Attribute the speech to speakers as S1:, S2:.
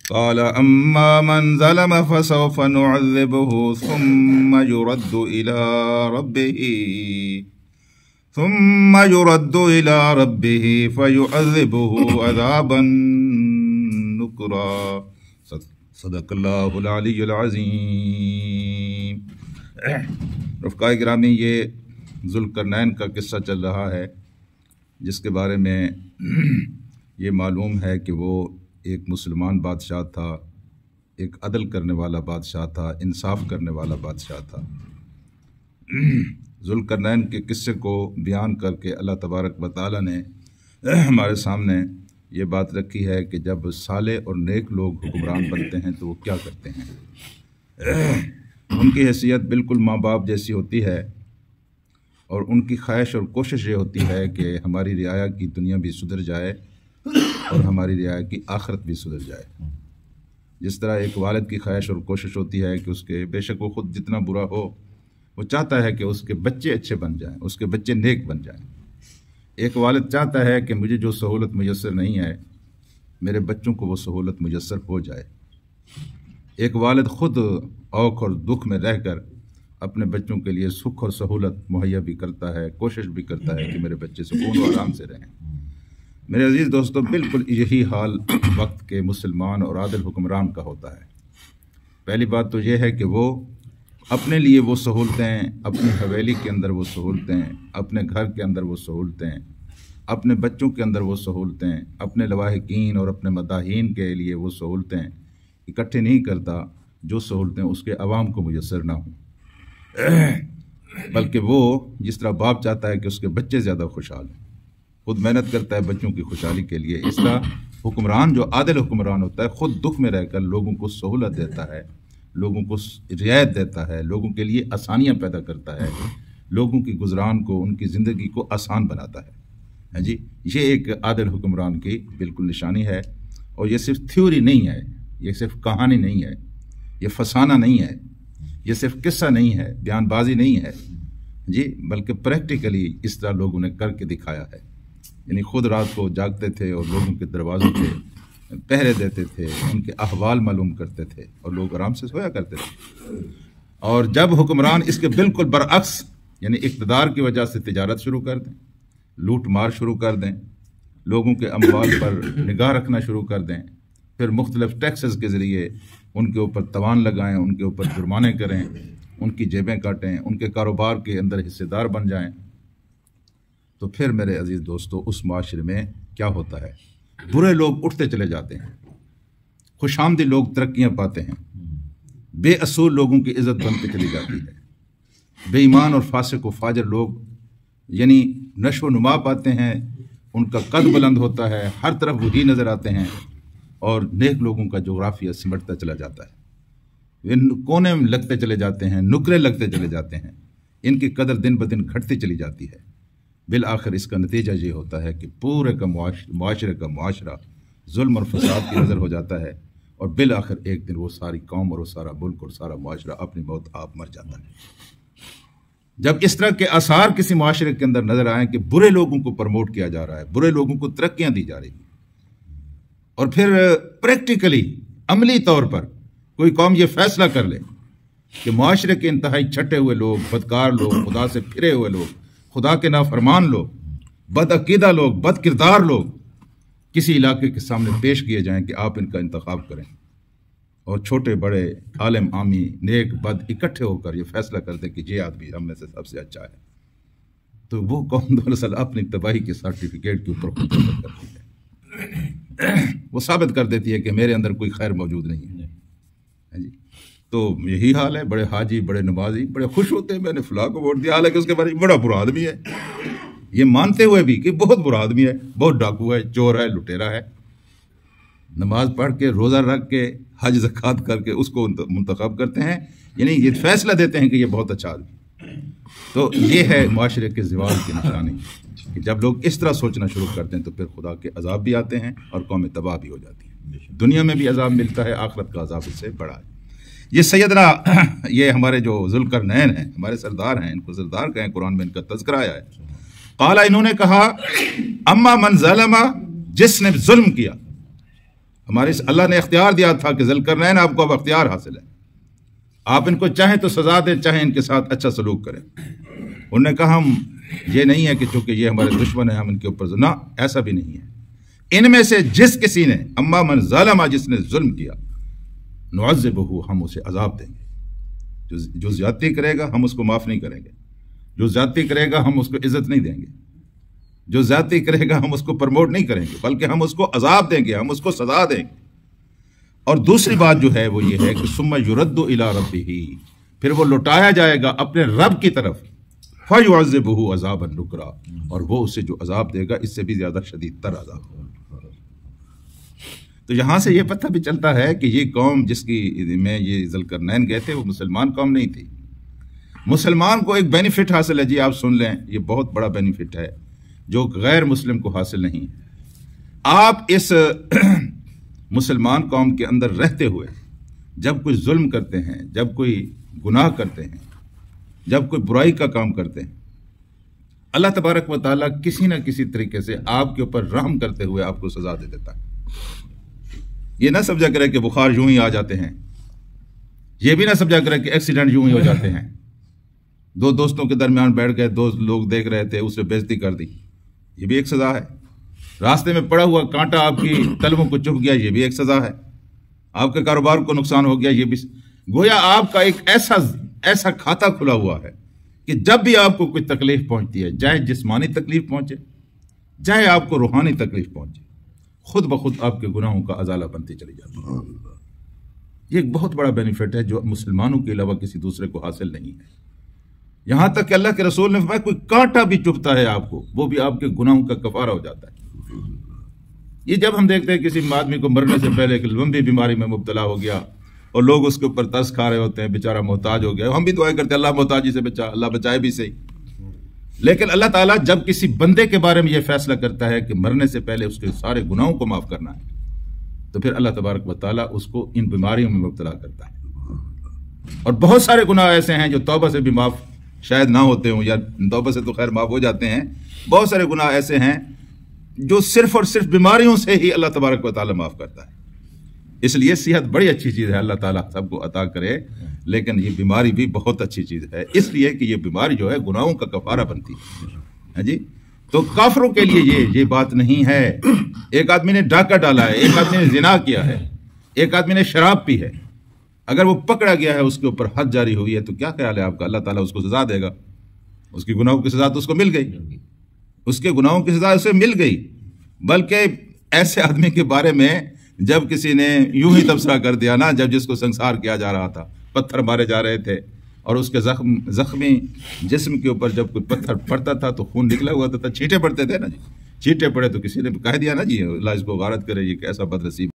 S1: قال اما من ظلم فسوف نعذبه ثم يرد الى ربه فيعذبه عذابا نكرا. صدق اللہ العلی العظیم. رفقائے گرامی، یہ ذوالقرنین کا قصہ چل رہا ہے، جس کے بارے میں یہ معلوم ہے کہ وہ ایک مسلمان بادشاہ تھا، ایک عدل کرنے والا بادشاہ تھا، انصاف کرنے والا بادشاہ تھا. ذوالقرنین کے قصے کو بیان کر کے اللہ تبارک و تعالیٰ نے ہمارے سامنے یہ بات رکھی ہے کہ جب صالح اور نیک لوگ حکمران بنتے ہیں تو وہ کیا کرتے ہیں. ان کی حیثیت بالکل ماں باپ جیسی ہوتی ہے، اور ان کی خواہش اور کوشش یہ ہوتی ہے کہ ہماری رعایا کی دنیا بھی سدھر جائے اور ہماری رعایا کی آخرت بھی سدھر جائے. جس طرح ایک والد کی خواہش اور کوشش ہوتی ہے کہ اس کے بے شک وہ خود جتنا برا ہو، وہ چاہتا ہے کہ اس کے بچے اچھے بن جائیں، اس کے بچے نیک بن جائیں. ایک والد چاہتا ہے کہ مجھے جو سہولت میسر نہیں ہے، میرے بچوں کو وہ سہولت میسر ہو جائے. ایک والد خود اوکھ اور دکھ میں رہ کر اپنے بچوں کے لیے سکھ اور سہولت مہیا بھی کرتا ہے، کوشش بھی کرتا ہے کہ میرے بچے سکون و آرام سے رہیں. میرے عزیز دوستو، بالکل یہی حال وقت کے مسلمان اور عادل حکمران کا ہوتا ہے. پہلی بات تو یہ ہے کہ وہ اپنے لیے وہ سہولتیں، اپنی حویلی کے اندر وہ سہولتیں، اپنے گھر کے اندر وہ سہولتیں، اپنے بچوں کے اندر وہ سہولتیں، اپنے لواحقین اور اپنے مداحین کے لیے وہ سہولتیں اکٹھے نہیں کرتا جو سہولتیں اس کے عوام کو میسر نہ ہوں، بلکہ وہ جس طرح باپ چاہتا ہے کہ اس کے بچے زیادہ خوشحال ہیں، خود محنت کرتا ہے بچوں کی خوشحالی کے لیے. اس طرح حکمران جو عادل حکمران ہوتا ہے خود دکھ میں رہ کر لوگوں کو سہولت دیتا ہے، لوگوں کو رعایت دیتا ہے، لوگوں کے لیے آسانیاں پیدا کرتا ہے، لوگوں کی گزران کو، ان کی زندگی کو آسان بناتا ہے. جی، یہ ایک عادل حکمران کی بالکل نشانی ہے. اور یہ صرف تھیوری نہیں ہے، یہ صرف کہانی نہیں ہے، یہ فسانہ نہیں ہے، یہ صرف قصہ نہیں ہے، بیان بازی نہیں ہے جی، بلکہ پریکٹیکلی اس طرح لوگوں نے کر کے دکھایا ہے. یعنی خود رات کو جاگتے تھے اور لوگوں کے دروازوں پہ پہرے دیتے تھے، ان کے احوال معلوم کرتے تھے اور لوگ آرام سے سویا کرتے تھے. اور جب حکمران اس کے بالکل برعکس، یعنی اقتدار کی وجہ سے تجارت شروع کر دیں، لوٹ مار شروع کر دیں، لوگوں کے اموال پر نگاہ رکھنا شروع کر دیں، پھر مختلف ٹیکسز کے ذریعے ان کے اوپر توان لگائیں، ان کے اوپر جرمانے کریں، ان کی جیبیں کاٹیں، ان کے کاروبار کے اندر حصے دار بن جائیں، تو پھر میرے عزیز دوستو اس معاشرے میں کیا ہوتا ہے؟ برے لوگ اٹھتے چلے جاتے ہیں، خوش آمدید لوگ ترقیاں پاتے ہیں، بے اصول لوگوں کی عزت بنتے چلی جاتی ہے، بے ایمان اور فاسق و فاجر لوگ یعنی نشو و نما پاتے ہیں، ان کا قد بلند ہوتا ہے، ہر طرف وہی نظر آتے ہیں، اور نیک لوگوں کا جغرافیہ سمٹتا چلا جاتا ہے. کونے لگتے چلے جاتے ہیں، نکرے لگتے چلے جاتے ہیں، ان کی قدر دن بدن گھٹتی چلی جاتی ہے. بالآخر اس کا نتیجہ یہ ہوتا ہے کہ پورے کا معاشرے کا معاشرہ ظلم اور فساد کی نظر ہو جاتا ہے، اور بالآخر ایک دن وہ ساری قوم اور وہ سارا ملک اور سارا معاشرہ اپنی موت آپ مر جاتا ہے. جب اس طرح کے آثار کسی معاشرے کے اندر نظر آئیں کہ برے لوگوں کو پروموٹ کیا جا رہا ہے، برے لوگوں کو ترقیاں دی جا رہی ہیں، اور پھر پریکٹیکلی عملی طور پر کوئی قوم یہ فیصلہ کر لے کہ معاشرے کے انتہائی چھٹے ہوئے لوگ، بدکار لوگ، خدا سے پھرے ہوئے لوگ، خدا کے نافرمان لوگ، بد عقیدہ لوگ، بد کردار لوگ کسی علاقے کے سامنے پیش کیے جائیں کہ آپ ان کا انتخاب کریں، اور چھوٹے بڑے عالم عامی نیک بد اکٹھے ہو کر یہ فیصلہ کر دیں کہ یہ آدمی ہم میں سے سب سے اچھا ہے، تو وہ قوم دراصل اپنی تباہی کے سرٹیفکیٹ کے اوپر خود دخل کرتی ہے. وہ ثابت کر دیتی ہے کہ میرے اندر کوئی خیر موجود نہیں ہے. جی، تو یہی حال ہے. بڑے حاجی، بڑے نمازی بڑے خوش ہوتے ہیں میں نے فلاں کو ووٹ دیا، حالانکہ اس کے بارے میں بڑا برا آدمی ہے، یہ مانتے ہوئے بھی کہ بہت برا آدمی ہے، بہت ڈاکو ہے، چور ہے، لٹیرا ہے. نماز پڑھ کے، روزہ رکھ کے، حج زکوٰۃ کر کے اس کو منتخب کرتے ہیں، یعنی یہ فیصلہ دیتے ہیں کہ یہ بہت اچھا آدمی. تو یہ ہے معاشرے کے زوال کی نشانی کہ جب لوگ اس طرح سوچنا شروع کرتے ہیں تو پھر خدا کے عذاب بھی آتے ہیں اور قوم تباہ بھی ہو جاتی ہے. دنیا میں بھی عذاب ملتا ہے، آخرت کا عذاب اس سے بڑا ہے. یہ سیدنا یہ ہمارے جو ذوالقرنین ہیں، ہمارے سردار ہیں، ان کو سردار کہیں، قرآن میں ان کا تذکرہ آیا ہے. قال، انہوں نے کہا، اما من ظلم، جس نے ظلم کیا، ہمارے اللہ نے اختیار دیا تھا کہ ذوالقرنین آپ کو اب اختیار حاصل ہے، آپ ان کو چاہیں تو سزا دیں، چاہیں ان کے ساتھ اچھا سلوک کریں۔ انہوں نے کہا ہم یہ نہیں ہے کہ چونکہ یہ ہمارے دشمن ہیں ہم ان کے اوپر نہ، ایسا بھی نہیں ہے۔ ان میں سے جس کسی نے اما من ظالم، جس نے ظلم کیا، نعذبہ، ہم اسے عذاب دیں گے۔ جو زیادتی کرے گا ہم اس کو معاف نہیں کریں گے، جو زیادتی کرے گا ہم اس کو عزت نہیں دیں گے، جو زیادتی کرے گا ہم اس کو پرموٹ نہیں کریں گے، بلکہ ہم اس کو عذاب دیں گے، ہم اس کو سزا دیں گے۔ اور دوسری بات جو ہے وہ یہ ہے کہ ثم یرد الی ربہ، پھر وہ لوٹایا جائے گا اپنے رب کی طرف، فیعذبہ عذابا نکرا، اور وہ اسے جو عذاب دے گا اس سے بھی زیادہ شدید تر عذاب ہوگا۔ تو یہاں سے یہ پتہ بھی چلتا ہے کہ یہ قوم جس کی میں یہ ذوالقرنین گئے تھے وہ مسلمان قوم نہیں تھی۔ مسلمان کو ایک بینیفٹ حاصل ہے، جی آپ سن لیں، یہ بہت بڑا بینیفٹ ہے جو غیر مسلم کو حاصل نہیں ہے۔ آپ اس مسلمان قوم کے اندر رہتے ہوئے جب کوئی ظلم کرتے ہیں، جب کوئی گناہ کرتے ہیں، جب کوئی برائی کا کام کرتے ہیں، اللہ تبارک و تعالیٰ کسی نہ کسی طریقے سے آپ کے اوپر رحم کرتے ہوئے آپ کو سزا دے دیتا ہے۔ یہ نہ سمجھا کرے کہ بخار یوں ہی آ جاتے ہیں، یہ بھی نہ سمجھا کرے کہ ایکسیڈنٹ یوں ہی ہو جاتے ہیں۔ دو دوستوں کے درمیان بیٹھ گئے، دو لوگ دیکھ رہے تھے، اسے بےعزتی کر دی، یہ بھی ایک سزا ہے۔ راستے میں پڑا ہوا کانٹا آپ کی تلووں کو چبھ گیا، یہ بھی ایک سزا ہے۔ آپ کے کاروبار کو نقصان ہو گیا، یہ بھی گویا آپ کا ایک ایسا کھاتا کھلا ہوا ہے کہ جب بھی آپ کو کوئی تکلیف پہنچتی ہے، چاہے جسمانی تکلیف پہنچے، چاہے آپ کو روحانی تکلیف پہنچے، خود بخود آپ کے گناہوں کا ازالہ بنتی چلی جاتی ہے۔ یہ ایک بہت بڑا بینیفٹ ہے جو مسلمانوں کے علاوہ کسی دوسرے کو حاصل نہیں ہے۔ یہاں تک کہ اللہ کے رسول نے فرمایا کوئی کانٹا بھی چبھتا ہے آپ کو، وہ بھی آپ کے گناہوں کا کفارہ ہو جاتا ہے۔ یہ جب ہم دیکھتے ہیں کسی آدمی کو مرنے سے پہلے کہ لمبی بیماری میں مبتلا ہو گیا اور لوگ اس کے اوپر ترس کھا رہے ہوتے ہیں، بیچارہ محتاج ہو گیا، ہم بھی دعائیں کرتے ہیں اللہ محتاجی سے بچا، اللہ بچائے بھی صحیح۔ لیکن اللہ تعالیٰ جب کسی بندے کے بارے میں یہ فیصلہ کرتا ہے کہ مرنے سے پہلے اس کے سارے گناہوں کو معاف کرنا ہے، تو پھر اللہ تبارک و تعالیٰ اس کو ان بیماریوں میں مبتلا کرتا ہے۔ اور بہت سارے گناہ ایسے ہیں جو توبہ سے بھی معاف شاید نہ ہوتے ہوں، یا توبہ سے تو خیر معاف ہو جاتے ہیں، بہت سارے گناہ ایسے ہیں جو صرف اور صرف بیماریوں سے ہی اللہ تبارک و تعالیٰ معاف کرتا ہے۔ اس لیے صحت بڑی اچھی چیز ہے، اللہ تعالیٰ سب کو عطا کرے، لیکن یہ بیماری بھی بہت اچھی چیز ہے، اس لیے کہ یہ بیماری جو ہے گناہوں کا کفارہ بنتی ہے جی۔ تو کافروں کے لیے یہ بات نہیں ہے۔ ایک آدمی نے ڈاکہ ڈالا ہے، ایک آدمی نے زنا کیا ہے، ایک آدمی نے شراب پی ہے، اگر وہ پکڑا گیا ہے، اس کے اوپر حد جاری ہوئی ہے، تو کیا خیال ہے آپ کا؟ اللہ تعالیٰ اس کو سزا دے گا؟ اس کی گناہوں کی سزا تو اس کو مل گئی، اس کے گناہوں کی سزا اسے مل گئی۔ بلکہ ایسے آدمی کے بارے میں جب کسی نے یوں ہی تبصرہ کر دیا نا، جب جس کو سنسار کیا جا رہا تھا، پتھر مارے جا رہے تھے، اور اس کے زخمی جسم کے اوپر جب کوئی پتھر پڑتا تھا تو خون نکلا ہوا تھا، چھینٹے پڑتے تھے نا جی، چھینٹے پڑے تو کسی نے کہہ دیا نا جی اللہ اس کو غارت کرے، یہ کیسا بد نصیب